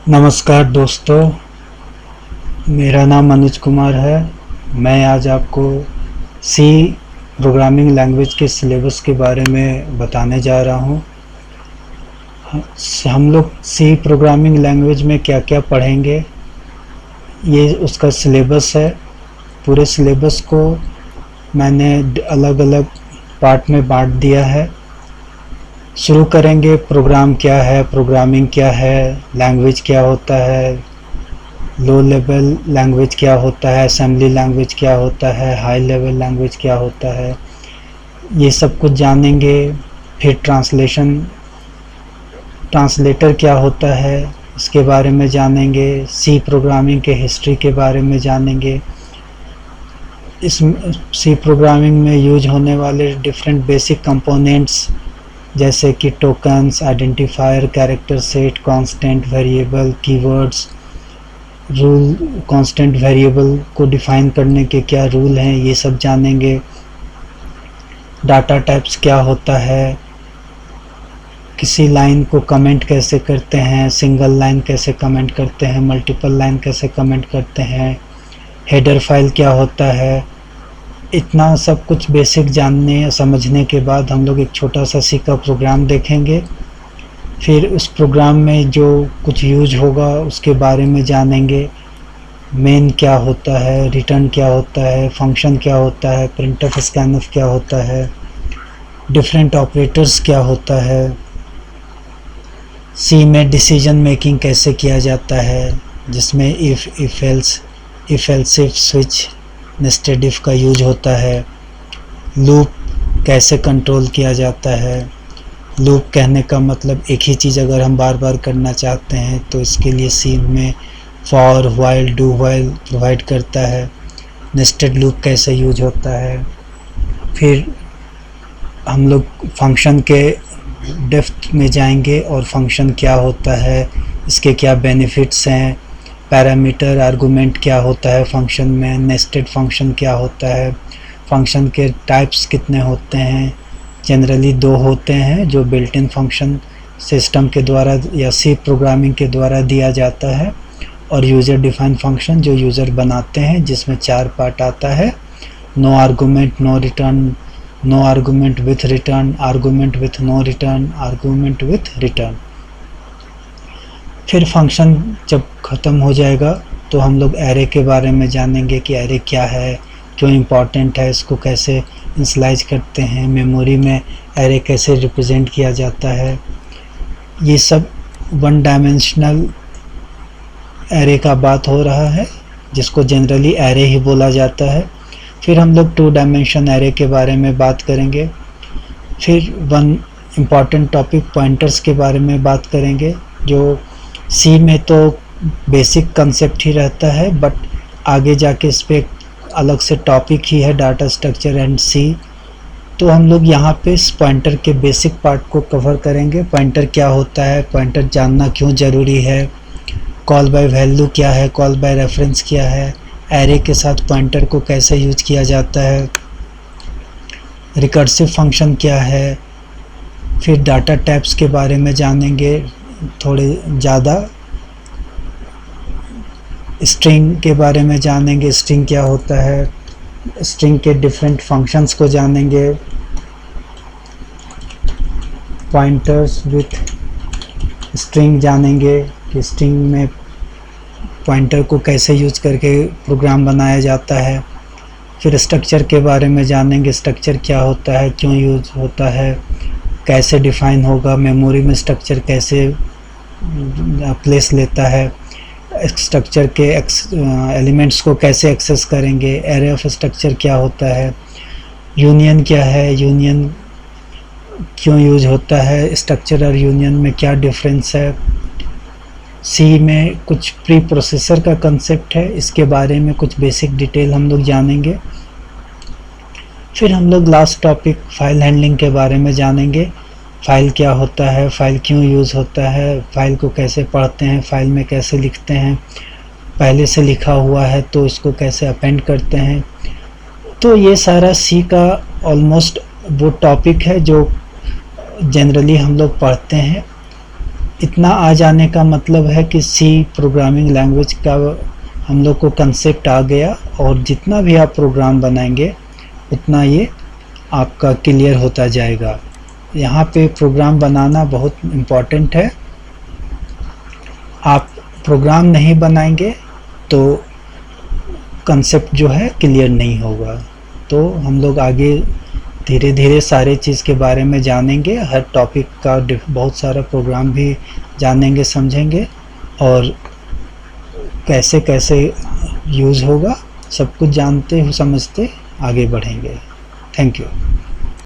नमस्कार दोस्तों, मेरा नाम अनुज कुमार है। मैं आज आपको सी प्रोग्रामिंग लैंग्वेज के सिलेबस के बारे में बताने जा रहा हूँ। हम लोग सी प्रोग्रामिंग लैंग्वेज में क्या क्या पढ़ेंगे, ये उसका सिलेबस है। पूरे सिलेबस को मैंने अलग अलग पार्ट में बांट दिया है। शुरू करेंगे, प्रोग्राम क्या है, प्रोग्रामिंग क्या है, लैंग्वेज क्या होता है, लो लेवल लैंग्वेज क्या होता है, असेंबली लैंग्वेज क्या होता है, हाई लेवल लैंग्वेज क्या होता है, ये सब कुछ जानेंगे। फिर ट्रांसलेटर क्या होता है, इसके बारे में जानेंगे। सी प्रोग्रामिंग के हिस्ट्री के बारे में जानेंगे। इस सी प्रोग्रामिंग में यूज होने वाले डिफरेंट बेसिक कंपोनेंट्स जैसे कि tokens, identifier, character set, constant, variable, keywords, rule, constant variable को डिफाइन करने के क्या रूल हैं, ये सब जानेंगे। डाटा टाइप्स क्या होता है, किसी लाइन को कमेंट कैसे करते हैं, सिंगल लाइन कैसे कमेंट करते हैं, मल्टीपल लाइन कैसे कमेंट करते हैं, हेडर फाइल क्या होता है। इतना सब कुछ बेसिक जानने समझने के बाद हम लोग एक छोटा सा सी का प्रोग्राम देखेंगे। फिर उस प्रोग्राम में जो कुछ यूज होगा उसके बारे में जानेंगे। मेन क्या होता है, रिटर्न क्या होता है, फंक्शन क्या होता है, प्रिंटफ स्कैनफ क्या होता है, डिफरेंट ऑपरेटर्स क्या होता है, सी में डिसीजन मेकिंग कैसे किया जाता है, जिसमें if else if switch, nested if का यूज होता है। लूप कैसे कंट्रोल किया जाता है। लूप कहने का मतलब एक ही चीज़ अगर हम बार बार करना चाहते हैं तो इसके लिए सी में for, while, do while provide करता है। नेस्टेड लूप कैसे यूज होता है। फिर हम लोग फंक्शन के डेप्थ में जाएंगे और फंक्शन क्या होता है, इसके क्या बेनिफिट्स हैं, पैरामीटर, आर्गुमेंट क्या होता है फंक्शन में, नेस्टेड फंक्शन क्या होता है, फंक्शन के टाइप्स कितने होते हैं। जनरली 2 होते हैं जो बिल्ट इन फंक्शन सिस्टम के द्वारा या सी प्रोग्रामिंग के द्वारा दिया जाता है, और यूज़र डिफाइन फंक्शन जो यूज़र बनाते हैं, जिसमें 4 पार्ट आता है। No argument, no return, no argument with return, argument with no return, argument with return. फिर फंक्शन जब ख़त्म हो जाएगा तो हम लोग एरे के बारे में जानेंगे कि एरे क्या है, क्यों इम्पॉर्टेंट है, इसको कैसे इंसलाइज करते हैं, मेमोरी में एरे कैसे रिप्रेजेंट किया जाता है। ये सब 1 डायमेंशनल एरे का बात हो रहा है, जिसको जनरली एरे ही बोला जाता है। फिर हम लोग 2 डायमेंशन एरे के बारे में बात करेंगे। फिर 1 इम्पॉर्टेंट टॉपिक पॉइंटर्स के बारे में बात करेंगे, जो सी में तो बेसिक कंसेप्ट ही रहता है, बट आगे जाके इस पर अलग से टॉपिक ही है, डाटा स्ट्रक्चर एंड सी। तो हम लोग यहाँ पे इस पॉइंटर के बेसिक पार्ट को कवर करेंगे। पॉइंटर क्या होता है, पॉइंटर जानना क्यों ज़रूरी है, कॉल बाय वैल्यू क्या है, कॉल बाय रेफरेंस क्या है, एरे के साथ पॉइंटर को कैसे यूज किया जाता है, रिकर्सिव फंक्शन क्या है। फिर डाटा टाइप्स के बारे में जानेंगे थोड़े ज़्यादा। स्ट्रिंग के बारे में जानेंगे, स्ट्रिंग क्या होता है, स्ट्रिंग के डिफरेंट फंक्शंस को जानेंगे। पॉइंटर्स विथ स्ट्रिंग जानेंगे कि स्ट्रिंग में पॉइंटर को कैसे यूज करके प्रोग्राम बनाया जाता है। फिर स्ट्रक्चर के बारे में जानेंगे, स्ट्रक्चर क्या होता है, क्यों यूज होता है, कैसे डिफाइन होगा, मेमोरी में स्ट्रक्चर कैसे प्लेस लेता है, स्ट्रक्चर के एलिमेंट्स को कैसे एक्सेस करेंगे, एरे ऑफ स्ट्रक्चर क्या होता है, यूनियन क्या है, यूनियन क्यों यूज होता है, स्ट्रक्चर और यूनियन में क्या डिफरेंस है। सी में कुछ प्री प्रोसेसर का कंसेप्ट है, इसके बारे में कुछ बेसिक डिटेल हम लोग जानेंगे। फिर हम लोग लास्ट टॉपिक फाइल हैंडलिंग के बारे में जानेंगे। फ़ाइल क्या होता है, फ़ाइल क्यों यूज़ होता है, फ़ाइल को कैसे पढ़ते हैं, फ़ाइल में कैसे लिखते हैं, पहले से लिखा हुआ है तो इसको कैसे अपेंड करते हैं। तो ये सारा सी का ऑलमोस्ट वो टॉपिक है जो जनरली हम लोग पढ़ते हैं। इतना आ जाने का मतलब है कि सी प्रोग्रामिंग लैंग्वेज का हम लोग को कंसेप्ट आ गया, और जितना भी आप प्रोग्राम बनाएंगे उतना ये आपका क्लियर होता जाएगा। यहाँ पे प्रोग्राम बनाना बहुत इम्पॉर्टेंट है। आप प्रोग्राम नहीं बनाएंगे तो कंसेप्ट जो है क्लियर नहीं होगा। तो हम लोग आगे धीरे धीरे सारे चीज़ के बारे में जानेंगे, हर टॉपिक का बहुत सारा प्रोग्राम भी जानेंगे, समझेंगे, और कैसे कैसे यूज़ होगा सब कुछ जानते हुए समझते आगे बढ़ेंगे। Thank you.